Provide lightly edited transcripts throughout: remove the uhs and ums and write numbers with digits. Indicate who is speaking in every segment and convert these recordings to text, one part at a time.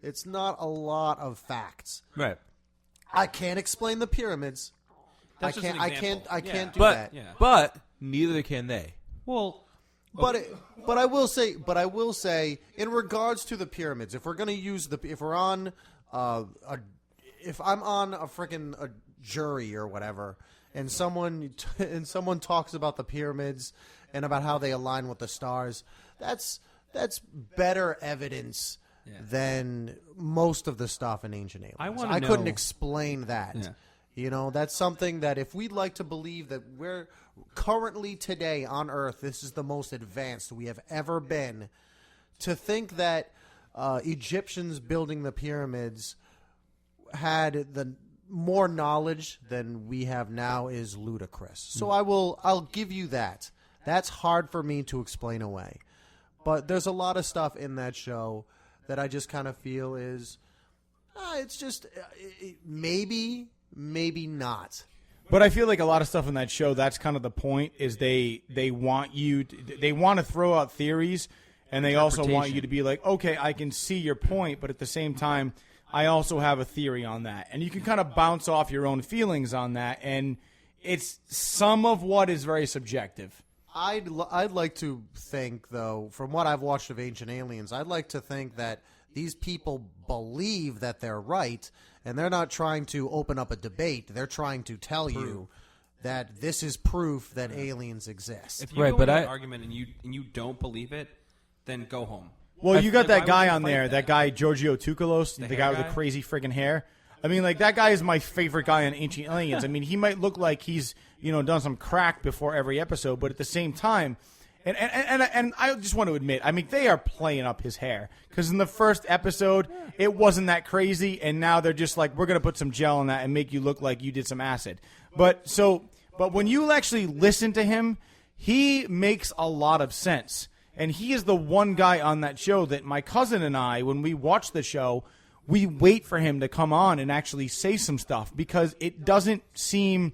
Speaker 1: It's not a lot of facts.
Speaker 2: Right.
Speaker 1: I can't explain the pyramids.
Speaker 3: That's just an example.
Speaker 1: I can't do
Speaker 2: But
Speaker 1: that.
Speaker 3: Yeah.
Speaker 2: but neither can they.
Speaker 3: Well,
Speaker 1: But I will say, in regards to the pyramids, if we're gonna use if I'm on a freaking a jury or whatever, and someone talks about the pyramids and about how they align with the stars, that's better evidence than most of the stuff in Ancient Aliens.
Speaker 3: I
Speaker 1: couldn't
Speaker 3: know-
Speaker 1: explain that.
Speaker 3: Yeah.
Speaker 1: You know, that's something that if we'd like to believe that we're currently today on Earth, this is the most advanced we have ever been, to think that Egyptians building the pyramids had the more knowledge than we have now is ludicrous. So I'll give you that. That's hard for me to explain away. But there's a lot of stuff in that show that I just kind of feel is, it's just maybe not.
Speaker 4: But I feel like a lot of stuff in that show, that's kind of the point, is they want you to, they want to throw out theories, and they also want you to be like, okay, I can see your point, but at the same time, I also have a theory on that. And you can kind of bounce off your own feelings on that, and it's some of what is very subjective.
Speaker 1: I'd like to think, though, from what I've watched of Ancient Aliens, I'd like to think that these people believe that they're right, and they're not trying to open up a debate. They're trying to tell you that this is proof that aliens exist.
Speaker 3: if you go into an argument and you don't believe it, then go home.
Speaker 4: Well, you got that
Speaker 3: why
Speaker 4: guy
Speaker 3: would you
Speaker 4: on
Speaker 3: fight
Speaker 4: there, that guy Giorgio Tsoukalos, the guy with the crazy friggin' hair. I mean, like, that guy is my favorite guy on Ancient Aliens. I mean, he might look like he's, done some crack before every episode, but at the same time, and I just want to admit, I mean, they are playing up his hair. Because in the first episode, it wasn't that crazy, and now they're just like, we're going to put some gel on that and make you look like you did some acid. But when you actually listen to him, he makes a lot of sense. And he is the one guy on that show that my cousin and I, when we watch the show, we wait for him to come on and actually say some stuff because it doesn't seem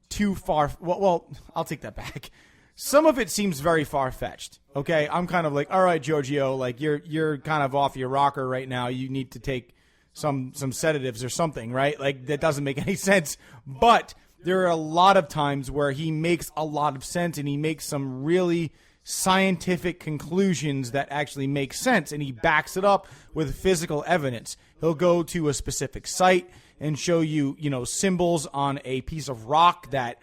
Speaker 4: too far. Well, I'll take that back. Some of it seems very far-fetched, okay? I'm kind of like, all right, Giorgio, like you're kind of off your rocker right now. You need to take some sedatives or something, right? Like, that doesn't make any sense. But there are a lot of times where he makes a lot of sense and he makes some really scientific conclusions that actually make sense, and he backs it up with physical evidence. He'll go to a specific site and show you, symbols on a piece of rock that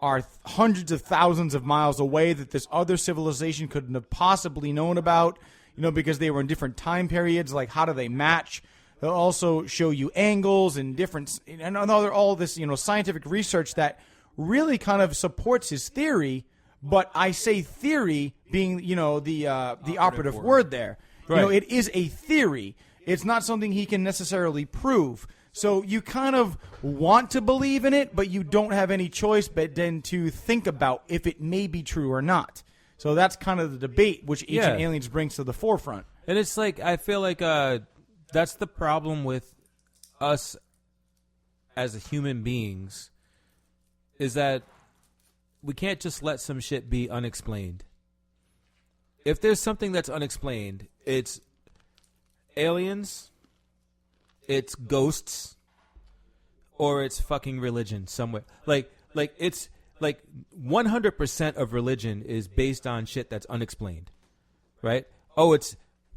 Speaker 4: are hundreds of thousands of miles away that this other civilization couldn't have possibly known about, because they were in different time periods. Like, how do they match? They'll also show you angles and different, and all this, scientific research that really kind of supports his theory. But I say theory being, the operative word there.
Speaker 2: Right.
Speaker 4: It is a theory. It's not something he can necessarily prove. So you kind of want to believe in it, but you don't have any choice but then to think about if it may be true or not. So that's kind of the debate which Ancient Aliens brings to the forefront.
Speaker 2: And it's like, I feel like that's the problem with us as human beings, is that we can't just let some shit be unexplained. If there's something that's unexplained, it's aliens, it's ghosts, or it's fucking religion somewhere. Like it's like 100% of religion is based on shit that's unexplained, right? Oh,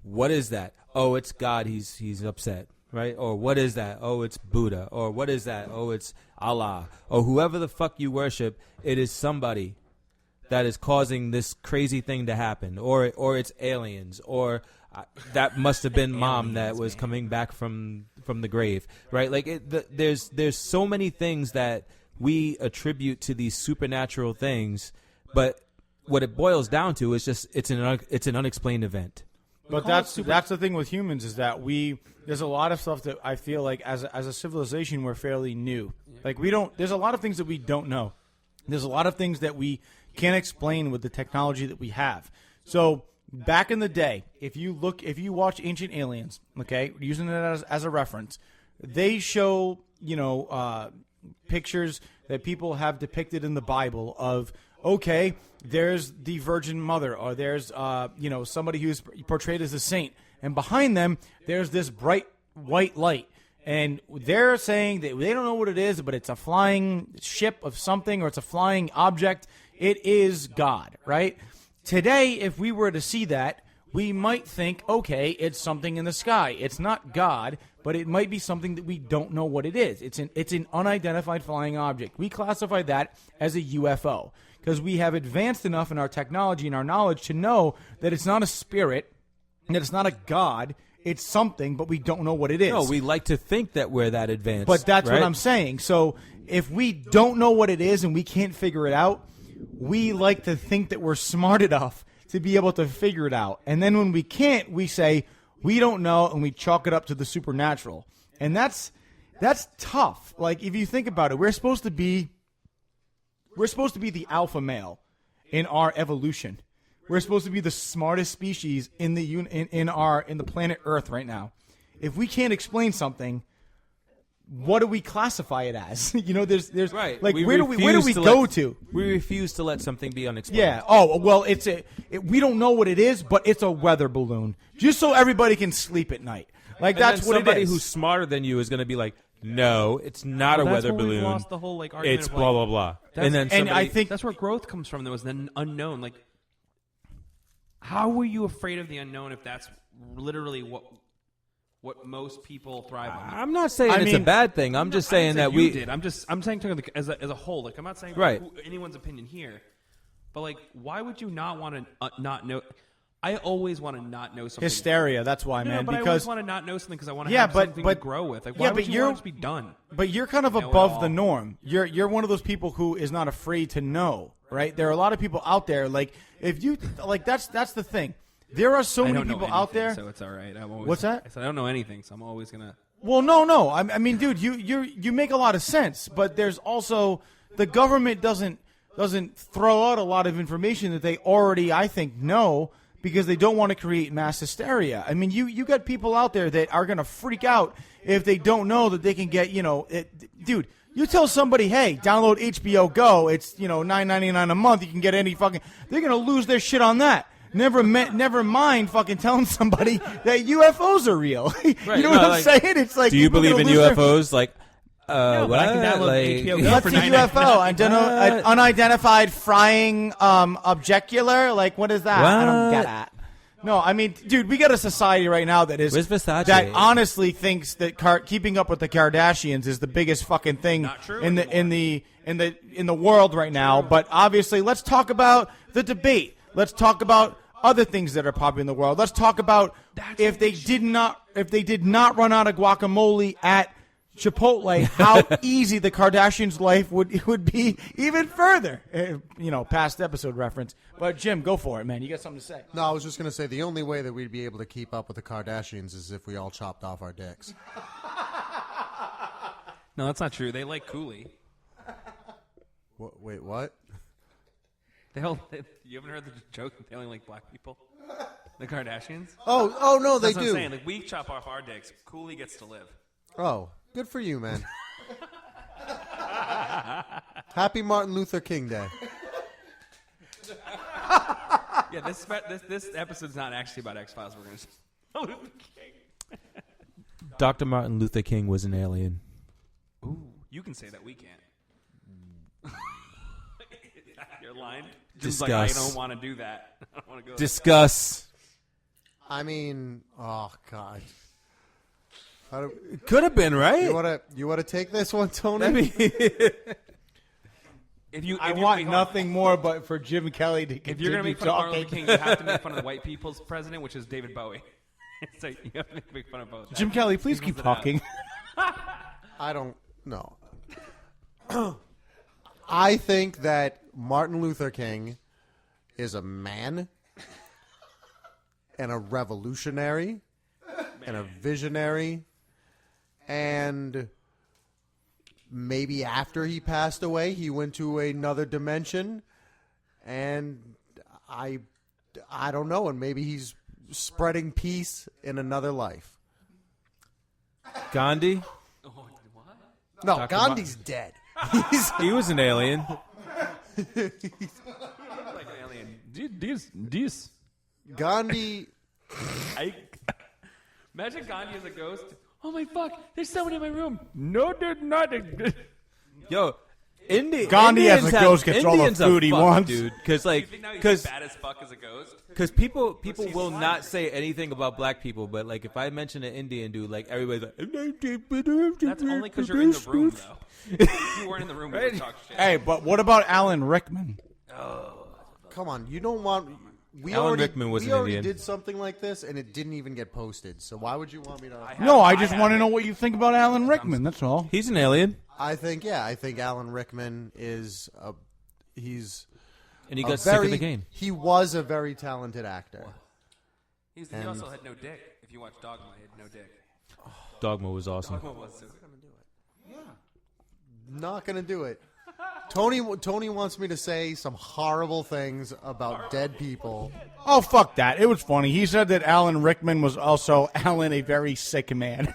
Speaker 2: what is that? Oh, it's God. He's upset, right? Or what is that? Oh, it's Buddha. Or what is that? Oh, it's Allah. Or whoever the fuck you worship, it is somebody that is causing this crazy thing to happen. Or it's aliens. Or that must have been mom that was coming back from the grave, right? Like there's so many things that we attribute to these supernatural things, but what it boils down to is just it's an unexplained event.
Speaker 4: But that's the thing with humans, is that there's a lot of stuff that I feel like as a civilization we're fairly new. Like there's a lot of things that we don't know. There's a lot of things that we can't explain with the technology that we have. So back in the day, if you watch Ancient Aliens, okay, using it as a reference, they show, pictures that people have depicted in the Bible of, okay, there's the Virgin Mother, or there's somebody who's portrayed as a saint, and behind them there's this bright white light. And they're saying that they don't know what it is, but it's a flying ship of something or it's a flying object. It is God, right? Today, if we were to see that, we might think, okay, it's something in the sky. It's not God, but it might be something that we don't know what it is. It's an unidentified flying object. We classify that as a UFO because we have advanced enough in our technology and our knowledge to know that it's not a spirit, that it's not a God. It's something, but we don't know what it is.
Speaker 2: No, we like to think that we're that advanced.
Speaker 4: But that's
Speaker 2: right?
Speaker 4: what I'm saying. So if we don't know what it is and we can't figure it out, we like to think that we're smart enough to be able to figure it out. And then when we can't, we say, we don't know, and we chalk it up to the supernatural. And that's tough. Like, if you think about it, we're supposed to be the alpha male in our evolution. We're supposed to be the smartest species in the planet Earth right now. If we can't explain something, what do we classify it as? There's
Speaker 2: right.
Speaker 4: Like where do we go to?
Speaker 2: We refuse to let something be unexplained.
Speaker 4: Yeah. Oh well, we don't know what it is, but it's a weather balloon, just so everybody can sleep at night. Like
Speaker 2: And
Speaker 4: that's
Speaker 2: then
Speaker 4: what it
Speaker 2: somebody
Speaker 4: is.
Speaker 2: who's smarter than you is going to be like, no, it's not a
Speaker 3: That's
Speaker 2: weather
Speaker 3: where we've
Speaker 2: balloon.
Speaker 3: lost the whole argument
Speaker 2: It's
Speaker 3: of,
Speaker 2: blah blah blah. And then
Speaker 4: and I
Speaker 2: somebody,
Speaker 4: think
Speaker 3: that's where growth comes from. There was the unknown. Like, how were you afraid of the unknown if that's literally what most people thrive on?
Speaker 2: I'm not saying
Speaker 4: I
Speaker 2: it's a
Speaker 4: mean-
Speaker 2: bad thing. I'm just saying that
Speaker 3: you
Speaker 2: we
Speaker 3: did. I'm saying as a whole. Like, I'm not saying
Speaker 2: Right.
Speaker 3: anyone's opinion here, but like, why would you not want to not know? I always want to not know something.
Speaker 4: hysteria. That's why,
Speaker 3: No,
Speaker 4: man.
Speaker 3: but I always
Speaker 4: because
Speaker 3: want to not know something because I want to
Speaker 4: Yeah,
Speaker 3: have
Speaker 4: but-
Speaker 3: something
Speaker 4: but-
Speaker 3: to grow with. Like,
Speaker 4: yeah,
Speaker 3: why
Speaker 4: but
Speaker 3: would you
Speaker 4: you're-
Speaker 3: want it to be done?
Speaker 4: But you're kind of
Speaker 3: Know it
Speaker 4: above
Speaker 3: all.
Speaker 4: the norm. You're one of those people who is not afraid to know, right? There are a lot of people out there. Like if you like, that's the thing. There are so
Speaker 3: I
Speaker 4: many
Speaker 3: don't know
Speaker 4: people out
Speaker 3: anything,
Speaker 4: there.
Speaker 3: so it's all right. I'm always,
Speaker 4: What's that?
Speaker 3: I said I don't know anything, so I'm always gonna.
Speaker 4: Well, no. I mean, dude, you make a lot of sense, but there's also the government doesn't throw out a lot of information that they already, I think, know because they don't want to create mass hysteria. I mean, you got people out there that are gonna freak out if they don't know that they can get, dude. You tell somebody, hey, download HBO Go. It's $9.99 a month. You can get any fucking. They're gonna lose their shit on that. Never mind fucking telling somebody that UFOs are real. You know what I'm saying? It's like,
Speaker 2: do you
Speaker 4: people
Speaker 2: believe
Speaker 4: gonna
Speaker 2: in
Speaker 4: lose their-
Speaker 2: UFOs? Like,
Speaker 3: No, but I can download
Speaker 2: like,
Speaker 3: HBO Go
Speaker 4: What's
Speaker 3: for
Speaker 4: a
Speaker 3: $9.99.
Speaker 4: UFO? I don't know. An unidentified flying objecular? Like, what is that? I don't
Speaker 2: What?
Speaker 4: get that. No, I mean, dude, we got a society right now that is
Speaker 2: Where's Versace?
Speaker 4: that honestly thinks that keeping up with the Kardashians is the biggest fucking thing
Speaker 3: Not true
Speaker 4: in the world right now. But obviously, let's talk about the debate. Let's talk about other things that are popular in the world. Let's talk about if they did not run out of guacamole at Chipotle, how easy the Kardashians' life would be even further. Past episode reference. But Jim, go for it, man. You got something to say?
Speaker 1: No, I was just going to say the only way that we'd be able to keep up with the Kardashians is if we all chopped off our dicks.
Speaker 3: No, that's not true. They like Cooley.
Speaker 1: Wait, what?
Speaker 3: You haven't heard the joke that they only like black people? The Kardashians?
Speaker 1: Oh no, they
Speaker 3: That's what I'm
Speaker 1: do.
Speaker 3: saying. Like, we chop off our dicks. Cooley gets to live.
Speaker 1: Oh, good for you, man. Happy Martin Luther King Day.
Speaker 3: Yeah, this episode's not actually about X-Files. We're going to
Speaker 2: Dr. Martin Luther King was an alien.
Speaker 3: Ooh, you can say that. We can't. You're lying. Just
Speaker 2: Discuss.
Speaker 3: like, I don't want to do that. I don't want to go.
Speaker 2: Discuss.
Speaker 1: I mean, oh God.
Speaker 2: It could have been, right?
Speaker 1: You wanna take this one, Tony?
Speaker 4: I want nothing more but for Jim Kelly to continue
Speaker 3: If you're going to make fun of Martin
Speaker 4: talking.
Speaker 3: Luther King, you have to make fun of the white people's president, which is David Bowie. So you have to make fun of both.
Speaker 4: Jim Kelly, please keep
Speaker 3: it out.
Speaker 4: talking.
Speaker 1: I don't know. I think that Martin Luther King is a man and a revolutionary and a visionary, and maybe after he passed away, he went to another dimension, and I don't know, and maybe he's spreading peace in another life.
Speaker 2: Gandhi?
Speaker 1: No,
Speaker 2: Dr.
Speaker 1: Gandhi's dead.
Speaker 2: He was an alien.
Speaker 3: Like an alien. This.
Speaker 1: Gandhi.
Speaker 3: Imagine Gandhi as a ghost. oh my fuck, there's someone in my room. No, there's not.
Speaker 2: Yo,
Speaker 4: Gandhi as a ghost gets all the
Speaker 2: Indians
Speaker 4: food he
Speaker 2: fucked,
Speaker 4: wants.
Speaker 2: dude. Because
Speaker 3: He's bad as fuck as a ghost.
Speaker 2: Because people will not say anything about black people, but like if I mention an Indian dude, like everybody's like,
Speaker 3: That's only because you're in the room, though. If you weren't in the room, we would talk shit.
Speaker 4: Hey, but what about Alan Rickman?
Speaker 1: Come on, you don't want.
Speaker 2: Alan Rickman was
Speaker 1: we
Speaker 2: an
Speaker 1: already
Speaker 2: Indian.
Speaker 1: did something like this, and it didn't even get posted. So why would you want me to?
Speaker 4: No, I just want to know what you think about Alan Rickman. That's all.
Speaker 2: he's an alien,
Speaker 1: I think Alan Rickman is he's
Speaker 2: and he
Speaker 1: a
Speaker 2: got sick of the game.
Speaker 1: He was a very talented actor.
Speaker 3: He also had no dick. If you watch Dogma, he had no dick.
Speaker 2: Dogma was awesome.
Speaker 3: Dogma was
Speaker 1: Not gonna do it. Tony wants me to say some horrible things about dead people.
Speaker 4: Oh, fuck that. It was funny. He said that Alan Rickman was also Alan, a very sick man.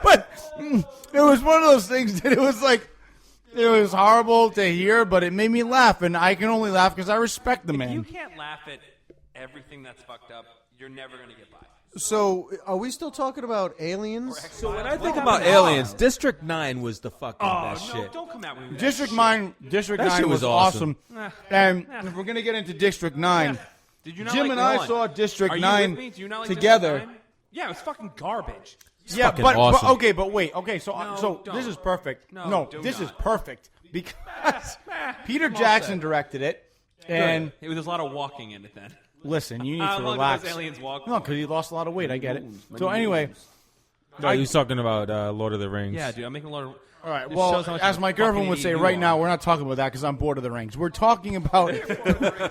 Speaker 4: But it was one of those things that it was like, it was horrible to hear, but it made me laugh, and I can only laugh because I respect the
Speaker 3: If you
Speaker 4: man.
Speaker 3: can't laugh at everything that's fucked up, you're never going to get by.
Speaker 1: So, are we still talking about aliens?
Speaker 2: So when I think about aliens, District 9 was the fucking best shit.
Speaker 3: Don't come at me with that.
Speaker 4: District 9
Speaker 2: That shit
Speaker 4: was
Speaker 2: was
Speaker 4: awesome.
Speaker 2: awesome.
Speaker 4: And if we're going to get into District 9,
Speaker 3: Did you not
Speaker 4: Jim
Speaker 3: like
Speaker 4: and
Speaker 3: hold
Speaker 4: I
Speaker 3: on.
Speaker 4: saw District
Speaker 3: Are you
Speaker 4: 9
Speaker 3: with me? Do you not like
Speaker 4: together.
Speaker 3: District 9? Yeah, it was fucking garbage.
Speaker 4: Yeah,
Speaker 2: fucking
Speaker 4: but
Speaker 2: awesome.
Speaker 4: okay, but wait. Okay, so
Speaker 3: No, don't.
Speaker 4: this is perfect.
Speaker 3: No, do
Speaker 4: this
Speaker 3: not.
Speaker 4: is perfect because Peter Jackson directed it, and
Speaker 3: There's a lot of walking in it then.
Speaker 4: listen, you need
Speaker 3: How
Speaker 4: to
Speaker 3: long do
Speaker 4: relax.
Speaker 3: those aliens walk?
Speaker 4: No, because he lost a lot of weight. I get it. So anyway,
Speaker 2: No, he was talking about Lord of the Rings.
Speaker 3: Yeah, dude, I'm making a lot of...
Speaker 4: all right.
Speaker 3: This
Speaker 4: Well,
Speaker 3: shows how much
Speaker 4: as
Speaker 3: of a
Speaker 4: my girlfriend
Speaker 3: fucking
Speaker 4: would say
Speaker 3: idiot
Speaker 4: right
Speaker 3: you
Speaker 4: now,
Speaker 3: are.
Speaker 4: we're not talking about that because I'm bored of the rings. We're talking about.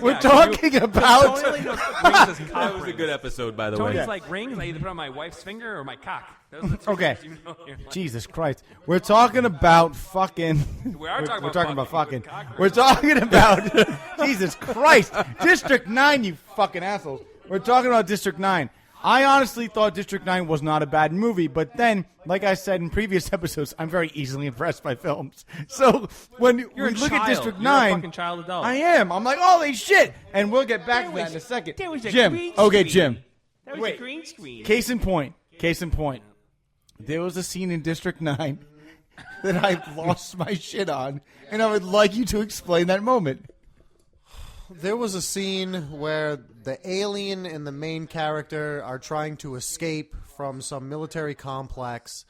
Speaker 4: We're talking about.
Speaker 3: Tony knows rings as cock
Speaker 2: That was a
Speaker 3: rings.
Speaker 2: good episode, by the
Speaker 3: Tony's
Speaker 2: way.
Speaker 3: like rings. I either put on my wife's finger or my cock. Those are the two
Speaker 4: Okay.
Speaker 3: things you know in your life.
Speaker 4: Jesus Christ. We're talking about fucking.
Speaker 3: We are talking
Speaker 4: we're
Speaker 3: about
Speaker 4: talking about
Speaker 3: fucking.
Speaker 4: fucking.
Speaker 3: Cock
Speaker 4: We're talking about. Jesus Christ. District 9, you fucking assholes. We're talking about District 9. I honestly thought District 9 was not a bad movie, but then, like I said in previous episodes, I'm very easily impressed by films. So when
Speaker 3: You're
Speaker 4: we
Speaker 3: a
Speaker 4: look
Speaker 3: child.
Speaker 4: at District
Speaker 3: You're a
Speaker 4: 9,
Speaker 3: fucking child adult.
Speaker 4: I am. I'm like, holy shit. And we'll get back to that in a second.
Speaker 3: There was a
Speaker 4: Jim.
Speaker 3: green
Speaker 4: Okay,
Speaker 3: screen.
Speaker 4: Jim.
Speaker 3: That was
Speaker 4: Wait.
Speaker 3: a green screen.
Speaker 4: Case in point. Case in point. There was a scene in District 9 that I lost my shit on, and I would like you to explain that moment.
Speaker 1: There was a scene where the alien and the main character are trying to escape from some military complex,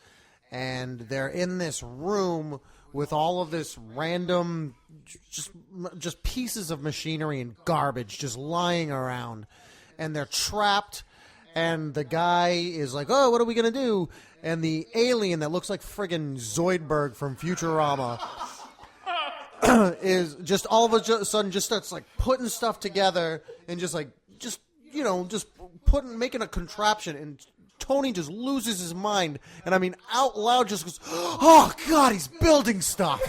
Speaker 1: and they're in this room with all of this random just pieces of machinery and garbage just lying around, and they're trapped, and the guy is like, oh, what are we going to do? And the alien that looks like friggin' Zoidberg from Futurama is just all of a sudden just starts like putting stuff together and just making a contraption, and Tony just loses his mind, and I mean out loud just goes, oh God, he's building stuff.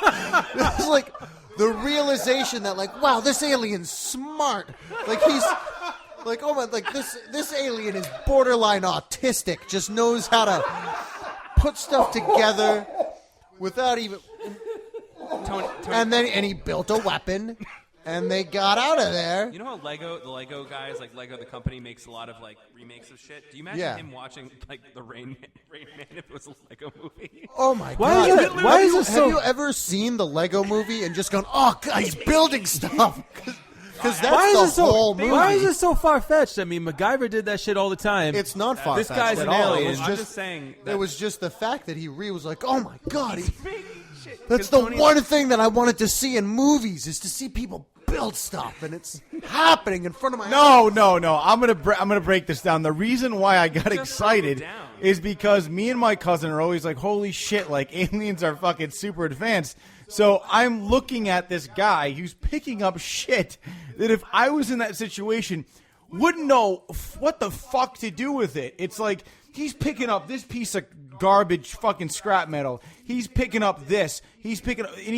Speaker 1: It's like the realization that like, wow, this alien's smart. Like he's like, oh my, like this alien is borderline autistic, just knows how to put stuff together without even.
Speaker 3: Tony,
Speaker 1: And he built a weapon, and they got out of there.
Speaker 3: you know how the Lego guys, like Lego the company, makes a lot of like remakes of shit? Do you imagine
Speaker 1: Yeah.
Speaker 3: him watching like the Rain Man if it was a Lego movie?
Speaker 1: Oh my
Speaker 2: Why
Speaker 1: God!
Speaker 2: is it- why is it so-
Speaker 1: Have you ever seen the Lego movie and just gone, oh God, he's building stuff? Because that's the whole movie.
Speaker 2: Why is it so far fetched? I mean, MacGyver did that shit all the time.
Speaker 1: It's not far.
Speaker 2: This guy's
Speaker 1: at
Speaker 2: an
Speaker 1: all.
Speaker 2: alien.
Speaker 1: It was
Speaker 3: I'm
Speaker 1: just,
Speaker 3: just saying
Speaker 1: it was just the fact that he was like, oh my God,
Speaker 3: Shit.
Speaker 1: that's the one thing that I wanted to see in movies is to see people build stuff, and it's happening in front of my eyes.
Speaker 4: No. I'm gonna break this down. The reason why I got excited
Speaker 3: break it down.
Speaker 4: is because me and my cousin are always like, holy shit, like aliens are fucking super advanced. So I'm looking at this guy who's picking up shit that if I was in that situation, wouldn't know what the fuck to do with it. It's like he's picking up this piece of garbage fucking scrap metal. He's picking up this. He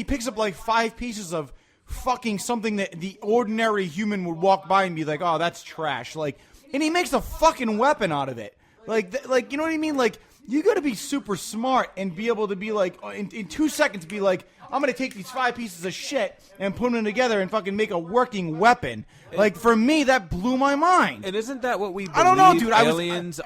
Speaker 4: picks up like 5 pieces of fucking something that the ordinary human would walk by and be like, oh, that's trash. Like, and he makes a fucking weapon out of it. Like, you know what I mean? Like, you got to be super smart and be able to be like, in 2 seconds, be like, I'm going to take these 5 pieces of shit and put them together and fucking make a working weapon. Like, for me, that blew my mind.
Speaker 2: and isn't that what we believe
Speaker 4: I don't know, dude.
Speaker 2: aliens